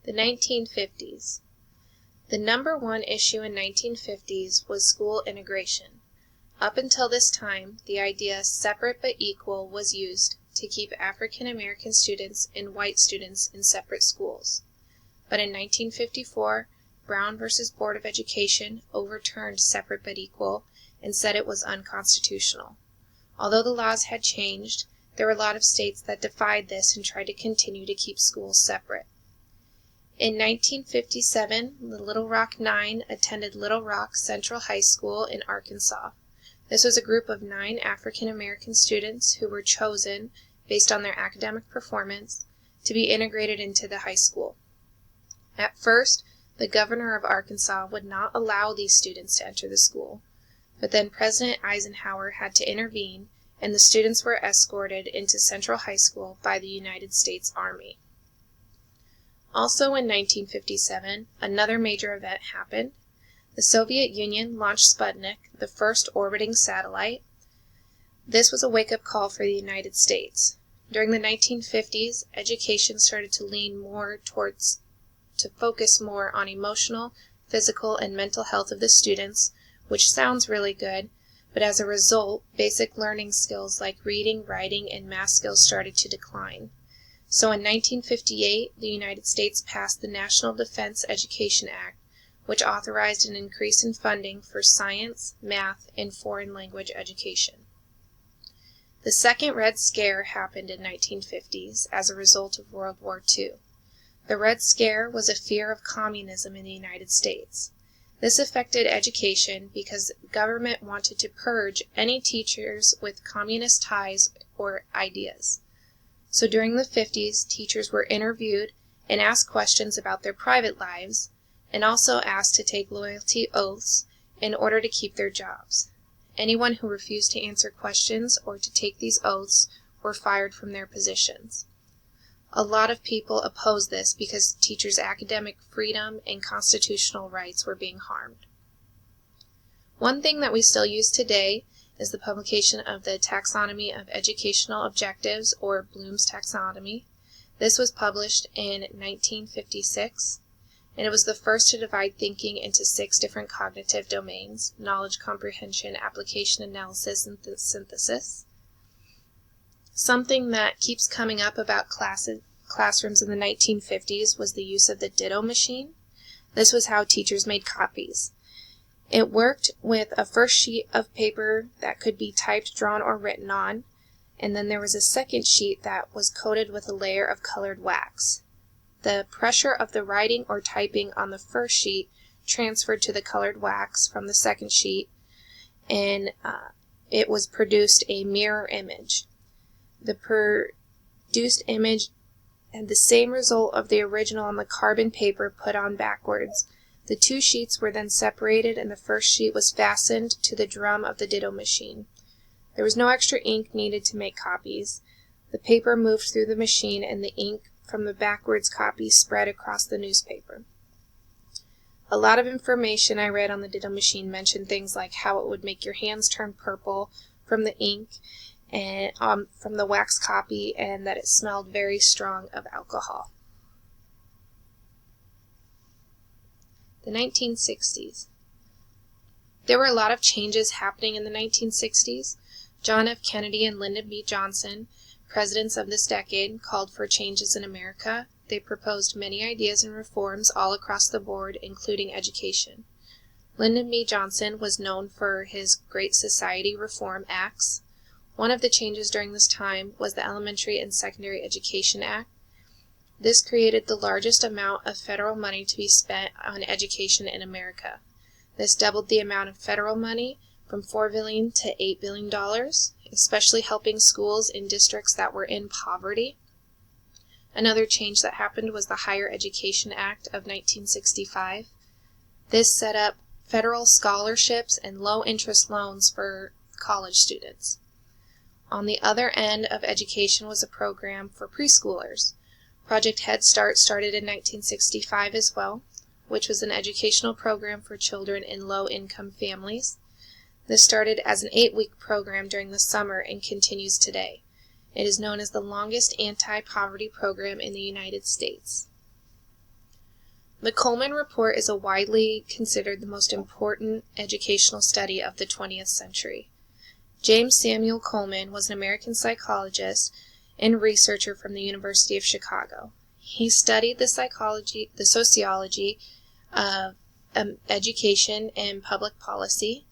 The 1950s. The number one issue in 1950s was school integration. Up until this time, the idea separate but equal was used to keep African American students and white students in separate schools. But in 1954, Brown v. Board of Education overturned separate but equal and said it was unconstitutional. Although the laws had changed, there were a lot of states that defied this and tried to continue to keep schools separate. In 1957, the Little Rock Nine attended Little Rock Central High School in Arkansas. This was a group of 9 African American students who were chosen, based on their academic performance, to be integrated into the high school. At first, the governor of Arkansas would not allow these students to enter the school, but then President Eisenhower had to intervene, and the students were escorted into Central High School by the United States Army. Also in 1957, another major event happened. The Soviet Union launched Sputnik, the first orbiting satellite. This was a wake-up call for the United States. During the 1950s, education started to focus more on emotional, physical, and mental health of the students, which sounds really good, but as a result, basic learning skills like reading, writing, and math skills started to decline. So in 1958, the United States passed the National Defense Education Act, which authorized an increase in funding for science, math, and foreign language education. The Second Red Scare happened in the 1950s as a result of World War II. The Red Scare was a fear of communism in the United States. This affected education because the government wanted to purge any teachers with communist ties or ideas. So during the 50s, teachers were interviewed and asked questions about their private lives, and also asked to take loyalty oaths in order to keep their jobs. Anyone who refused to answer questions or to take these oaths were fired from their positions. A lot of people opposed this because teachers' academic freedom and constitutional rights were being harmed. One thing that we still use today is the publication of the Taxonomy of Educational Objectives, or Bloom's Taxonomy. This was published in 1956, and it was the first to divide thinking into 6 different cognitive domains: knowledge, comprehension, application, analysis, and synthesis. Something that keeps coming up about classrooms in the 1950s was the use of the ditto machine. This was how teachers made copies. It worked with a first sheet of paper that could be typed, drawn, or written on, and then there was a second sheet that was coated with a layer of colored wax. The pressure of the writing or typing on the first sheet transferred to the colored wax from the second sheet, and it was produced a mirror image. The produced image had the same result of the original on the carbon paper put on backwards. The 2 sheets were then separated, and the first sheet was fastened to the drum of the ditto machine. There was no extra ink needed to make copies. The paper moved through the machine, and the ink from the backwards copy spread across the newspaper. A lot of information I read on the ditto machine mentioned things like how it would make your hands turn purple from the ink and from the wax copy, and that it smelled very strong of alcohol. The 1960s. There were a lot of changes happening in the 1960s. John F. Kennedy and Lyndon B. Johnson, presidents of this decade, called for changes in America. They proposed many ideas and reforms all across the board, including education. Lyndon B. Johnson was known for his Great Society Reform Acts. One of the changes during this time was the Elementary and Secondary Education Act. This created the largest amount of federal money to be spent on education in America. This doubled the amount of federal money from $4 billion to $8 billion, especially helping schools in districts that were in poverty. Another change that happened was the Higher Education Act of 1965. This set up federal scholarships and low-interest loans for college students. On the other end of education was a program for preschoolers. Project Head Start started in 1965 as well, which was an educational program for children in low-income families. This started as an 8-week program during the summer and continues today. It is known as the longest anti-poverty program in the United States. The Coleman Report is widely considered the most important educational study of the 20th century. James Samuel Coleman was an American psychologist and researcher from the University of Chicago. He studied the sociology of education and public policy.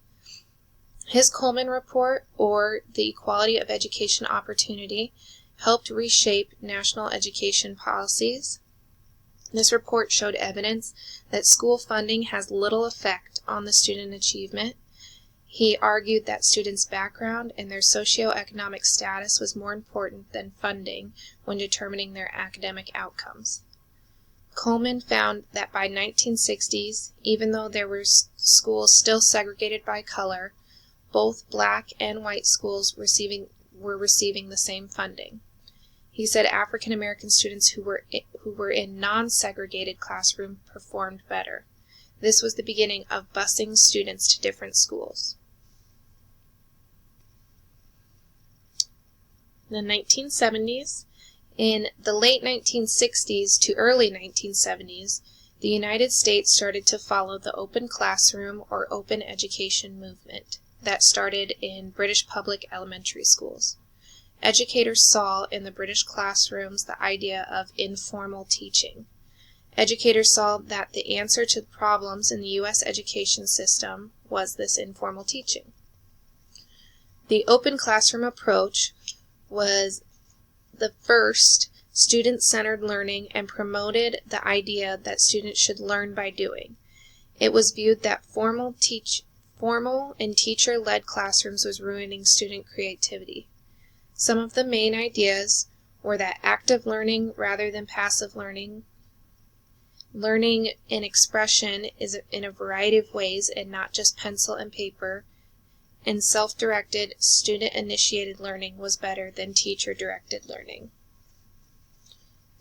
His Coleman Report, or the Equality of Education Opportunity, helped reshape national education policies. This report showed evidence that school funding has little effect on the student achievement. He argued that students' background and their socioeconomic status was more important than funding when determining their academic outcomes. Coleman found that by 1960s, even though there were schools still segregated by color, both black and white schools were receiving the same funding. He said African American students who were in non-segregated classrooms performed better. This was the beginning of busing students to different schools. In the 1970s, in the late 1960s to early 1970s, the United States started to follow the open classroom or open education movement that started in British public elementary schools. Educators saw in the British classrooms the idea of informal teaching. Educators saw that the answer to the problems in the U.S. education system was this informal teaching. The open classroom approach was the first student-centered learning and promoted the idea that students should learn by doing. It was viewed that formal and teacher-led classrooms was ruining student creativity. Some of the main ideas were that active learning rather than passive learning and expression is in a variety of ways and not just pencil and paper, and self-directed, student-initiated learning was better than teacher-directed learning.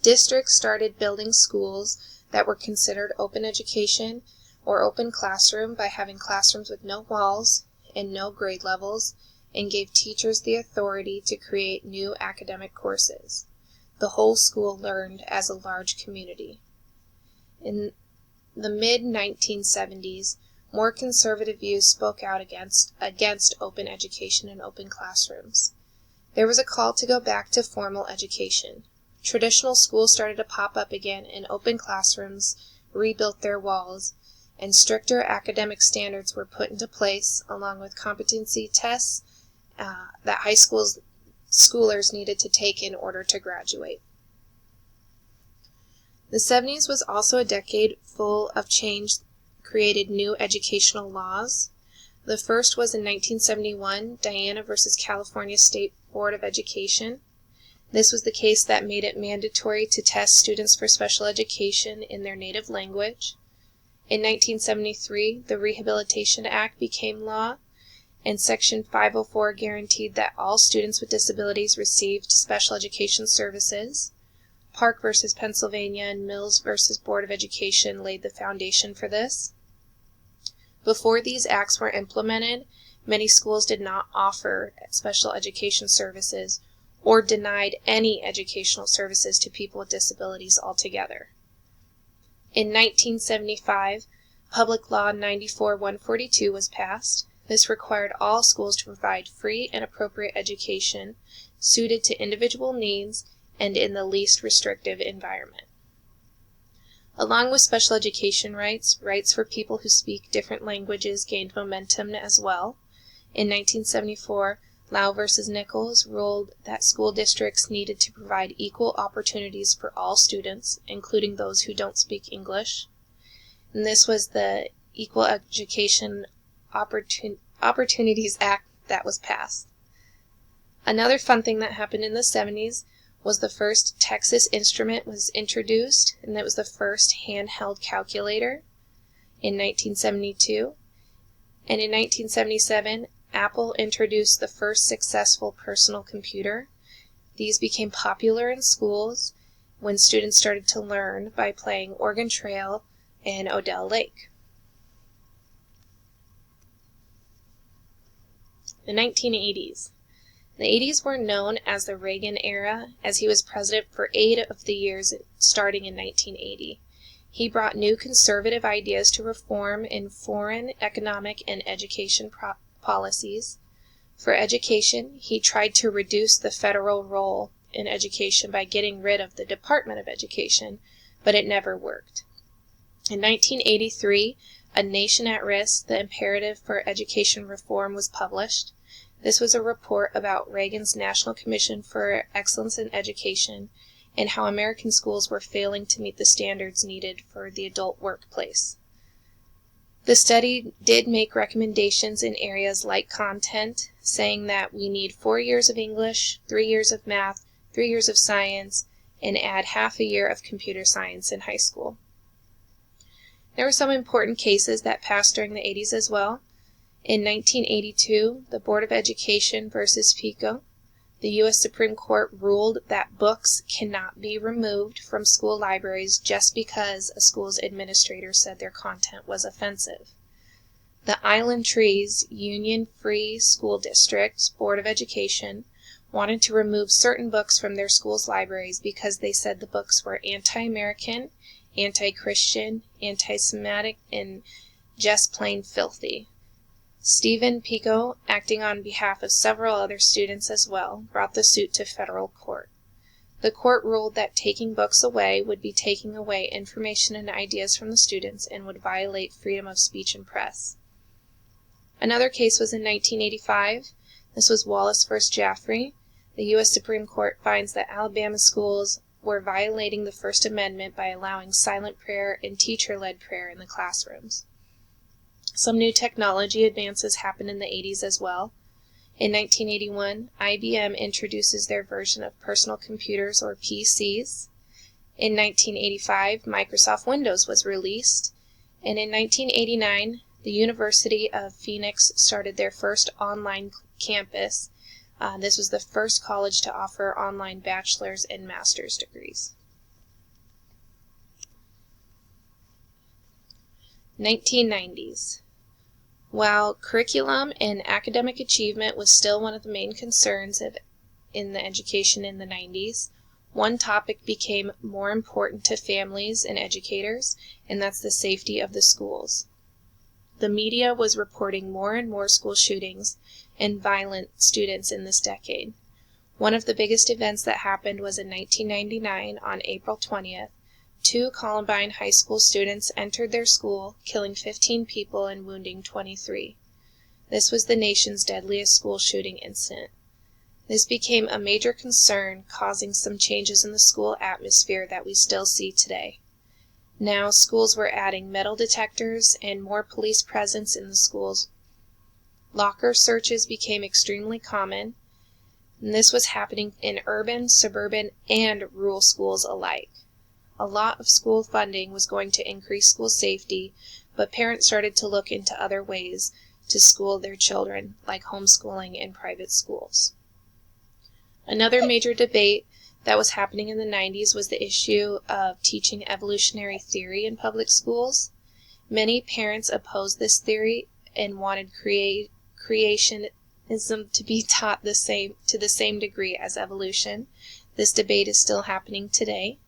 Districts started building schools that were considered open education or open classroom by having classrooms with no walls and no grade levels, and gave teachers the authority to create new academic courses. The whole school learned as a large community. In the mid-1970s, more conservative views spoke out against open education and open classrooms. There was a call to go back to formal education. Traditional schools started to pop up again, and open classrooms rebuilt their walls, and stricter academic standards were put into place, along with competency tests that high schoolers needed to take in order to graduate. The 70s was also a decade full of change, created new educational laws. The first was in 1971, Diana versus California State Board of Education. This was the case that made it mandatory to test students for special education in their native language. In 1973, the Rehabilitation Act became law, and Section 504 guaranteed that all students with disabilities received special education services. Park versus Pennsylvania and Mills versus Board of Education laid the foundation for this. Before these acts were implemented, many schools did not offer special education services or denied any educational services to people with disabilities altogether. In 1975, Public Law 94-142 was passed. This required all schools to provide free and appropriate education suited to individual needs and in the least restrictive environment. Along with special education rights for people who speak different languages gained momentum as well. In 1974, Lau versus Nichols ruled that school districts needed to provide equal opportunities for all students, including those who don't speak English. And this was the Equal Education Opportunities Act that was passed. Another fun thing that happened in the 70s was the first Texas Instrument was introduced, and that was the first handheld calculator in 1972. And in 1977, Apple introduced the first successful personal computer. These became popular in schools when students started to learn by playing Oregon Trail and Odell Lake. The 1980s. The 80s were known as the Reagan era, as he was president for 8 of the years starting in 1980. He brought new conservative ideas to reform in foreign, economic, and education policies. For education, he tried to reduce the federal role in education by getting rid of the Department of Education, but it never worked. In 1983, A Nation at Risk, The Imperative for Education Reform was published. This was a report about Reagan's National Commission for Excellence in Education and how American schools were failing to meet the standards needed for the adult workplace. The study did make recommendations in areas like content, saying that we need 4 years of English, 3 years of math, 3 years of science, and add half a year of computer science in high school. There were some important cases that passed during the 80s as well. In 1982, the Board of Education versus PICO, the U.S. Supreme Court ruled that books cannot be removed from school libraries just because a school's administrator said their content was offensive. The Island Trees Union Free School District's Board of Education wanted to remove certain books from their schools' libraries because they said the books were anti-American, anti-Christian, anti-Semitic, and just plain filthy. Stephen Pico, acting on behalf of several other students as well, brought the suit to federal court. The court ruled that taking books away would be taking away information and ideas from the students and would violate freedom of speech and press. Another case was in 1985. This was Wallace v. Jaffrey. The U.S. Supreme Court finds that Alabama schools were violating the First Amendment by allowing silent prayer and teacher-led prayer in the classrooms. Some new technology advances happened in the 80s as well. In 1981, IBM introduces their version of personal computers, or PCs. In 1985, Microsoft Windows was released. And in 1989, the University of Phoenix started their first online campus. This was the first college to offer online bachelor's and master's degrees. 1990s. While curriculum and academic achievement was still one of the main concerns in the education in the 90s, one topic became more important to families and educators, and that's the safety of the schools. The media was reporting more and more school shootings and violent students in this decade. One of the biggest events that happened was in 1999 on April 20th. 2 Columbine High School students entered their school, killing 15 people and wounding 23. This was the nation's deadliest school shooting incident. This became a major concern, causing some changes in the school atmosphere that we still see today. Now, schools were adding metal detectors and more police presence in the schools. Locker searches became extremely common, and this was happening in urban, suburban, and rural schools alike. A lot of school funding was going to increase school safety, but parents started to look into other ways to school their children, like homeschooling and private schools. Another major debate that was happening in the 90s was the issue of teaching evolutionary theory in public schools. Many parents opposed this theory and wanted creationism to be taught to the same degree as evolution. This debate is still happening today.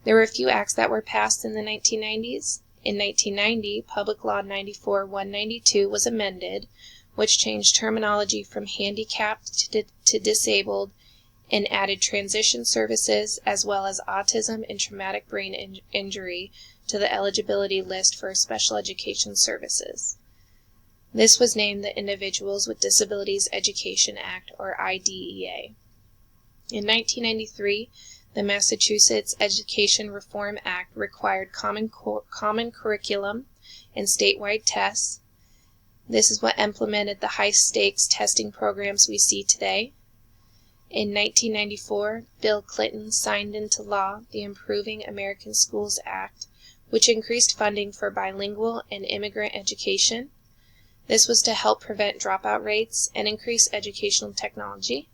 There were a few acts that were passed in the 1990s. In 1990, Public Law 94-192 was amended, which changed terminology from handicapped to disabled and added transition services as well as autism and traumatic brain injury to the eligibility list for special education services. This was named the Individuals with Disabilities Education Act, or IDEA. In 1993, the Massachusetts Education Reform Act required common curriculum and statewide tests. This is what implemented the high-stakes testing programs we see today. In 1994, Bill Clinton signed into law the Improving American Schools Act, which increased funding for bilingual and immigrant education. This was to help prevent dropout rates and increase educational technology.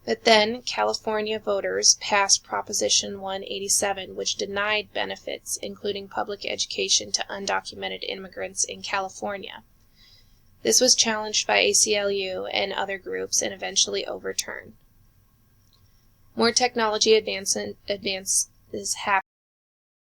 But then, California voters passed Proposition 187, which denied benefits, including public education, to undocumented immigrants in California. This was challenged by ACLU and other groups and eventually overturned. More technology advances happened